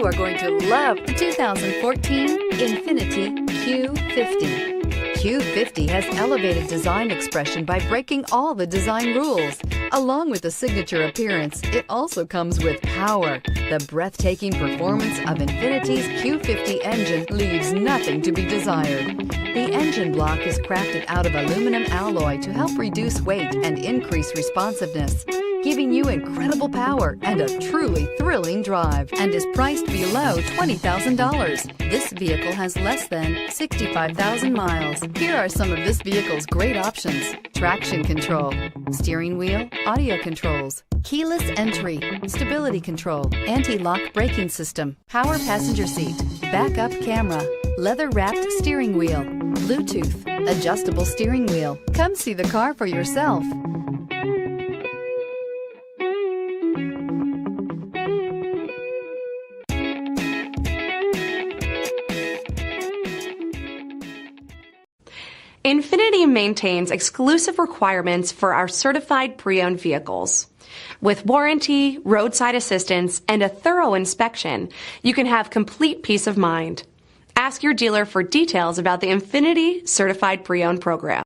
You are going to love the 2014 INFINITI Q50. Q50 has elevated design expression by breaking all the design rules. Along with the signature appearance, it also comes with power. The breathtaking performance of INFINITI's Q50 engine leaves nothing to be desired. The engine block is crafted out of aluminum alloy to help reduce weight and increase responsiveness, giving you incredible power and a truly thrilling drive, and is priced below $20,000. This vehicle has less than 65,000 miles. Here are some of this vehicle's great options: traction control, steering wheel audio controls, keyless entry, stability control, anti-lock braking system, power passenger seat, backup camera, leather-wrapped steering wheel, Bluetooth, adjustable steering wheel. Come see the car for yourself. INFINITI maintains exclusive requirements for our certified pre-owned vehicles. With warranty, roadside assistance, and a thorough inspection, you can have complete peace of mind. Ask your dealer for details about the INFINITI Certified Pre-Owned program.